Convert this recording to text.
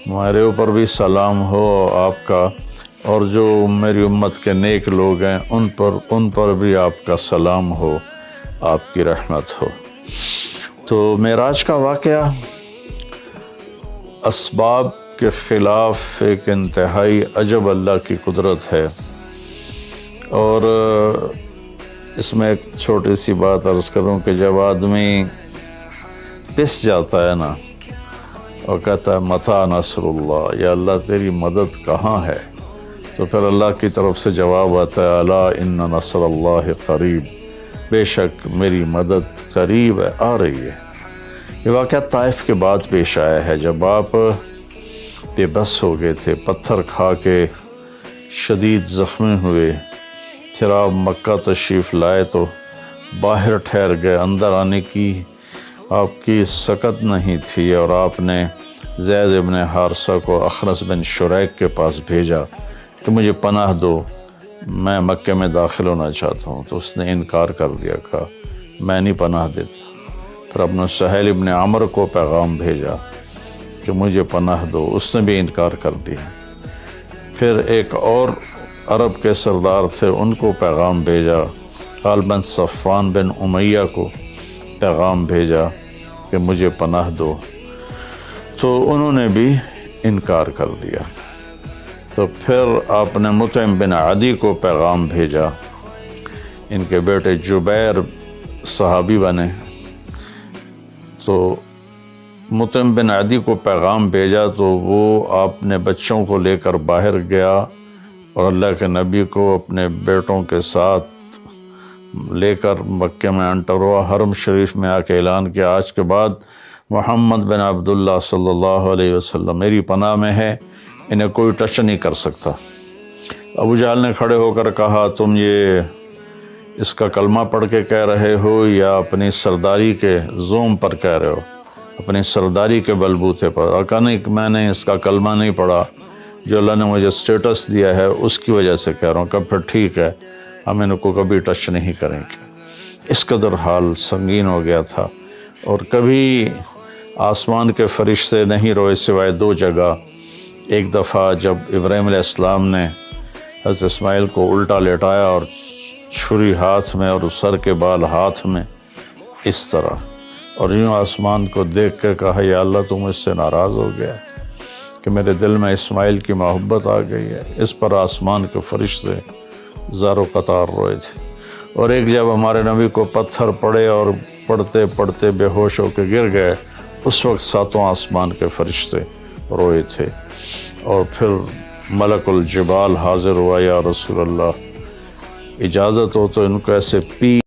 میرے اوپر بھی سلام ہو آپ کا، اور جو میری امت کے نیک لوگ ہیں ان پر بھی آپ کا سلام ہو، آپ کی رحمت ہو۔ تو معراج کا واقعہ اسباب کے خلاف ایک انتہائی عجب اللہ کی قدرت ہے، اور اس میں ایک چھوٹی سی بات عرض کروں کہ جب آدمی پس جاتا ہے نا اور کہتا ہے متی نصر اللہ، یا اللہ تیری مدد کہاں ہے، تو پھر اللہ کی طرف سے جواب آتا ہے الا ان نصر اللہ قریب، بے شک میری مدد قریب ہے، آ رہی ہے۔ یہ واقعہ طائف کے بعد پیش آیا ہے، جب آپ بے بس ہو گئے تھے، پتھر کھا کے شدید زخمی ہوئے، پھر آپ مکہ تشریف لائے تو باہر ٹھہر گئے، اندر آنے کی آپ کی سکت نہیں تھی، اور آپ نے زید ابن حارثہ کو اخنس بن شریک کے پاس بھیجا کہ مجھے پناہ دو، میں مکہ میں داخل ہونا چاہتا ہوں، تو اس نے انکار کر دیا، کہا میں نہیں پناہ دیتا۔ پھر اپنے سہیل ابن عمر کو پیغام بھیجا کہ مجھے پناہ دو، اس نے بھی انکار کر دیا۔ پھر ایک اور عرب کے سردار تھے، ان کو پیغام بھیجا، غالباً صفوان بن امیہ کو پیغام بھیجا کہ مجھے پناہ دو، تو انہوں نے بھی انکار کر دیا۔ تو پھر آپ نے مطعم بن عدی کو پیغام بھیجا، ان کے بیٹے جبیر صحابی بنے، تو مطعم بن عدی کو پیغام بھیجا تو وہ اپنے بچوں کو لے کر باہر گیا، اور اللہ کے نبی کو اپنے بیٹوں کے ساتھ لے کر مکہ میں انٹر ہوا، حرم شریف میں آ کے اعلان کیا آج کے بعد محمد بن عبداللہ صلی اللہ علیہ وسلم میری پناہ میں ہے، انہیں کوئی ٹچ نہیں کر سکتا۔ ابو جہل نے کھڑے ہو کر کہا تم یہ اس کا کلمہ پڑھ کے کہہ رہے ہو یا اپنی سرداری کے زوم پر کہہ رہے ہو، اپنی سرداری کے بلبوتے پر؟ اور کہا نہیں، میں نے اس کا کلمہ نہیں پڑھا، جو اللہ نے مجھے سٹیٹس دیا ہے اس کی وجہ سے کہہ رہا ہوں۔ کہ پھر ٹھیک ہے، ہم ان کو کبھی ٹچ نہیں کریں گے۔ اس قدر حال سنگین ہو گیا تھا، اور کبھی آسمان کے فرشتے نہیں روئے سوائے دو جگہ۔ ایک دفعہ جب ابراہیم علیہ السلام نے حضرت اسماعیل کو الٹا لیٹایا اور چھری ہاتھ میں اور سر کے بال ہاتھ میں اس طرح، اور یوں آسمان کو دیکھ کے کہا یا اللہ تم اس سے ناراض ہو گیا کہ میرے دل میں اسماعیل کی محبت آ گئی ہے۔ اس پر آسمان کے فرشتے زار و قطار روئے تھے۔ اور ایک جب ہمارے نبی کو پتھر پڑے اور پڑھتے پڑھتے بے ہوش ہو کے گر گئے، اس وقت ساتوں آسمان کے فرشتے روئے تھے۔ اور پھر ملک الجبال حاضر ہوا، یا رسول اللہ اجازت ہو تو ان کو ایسے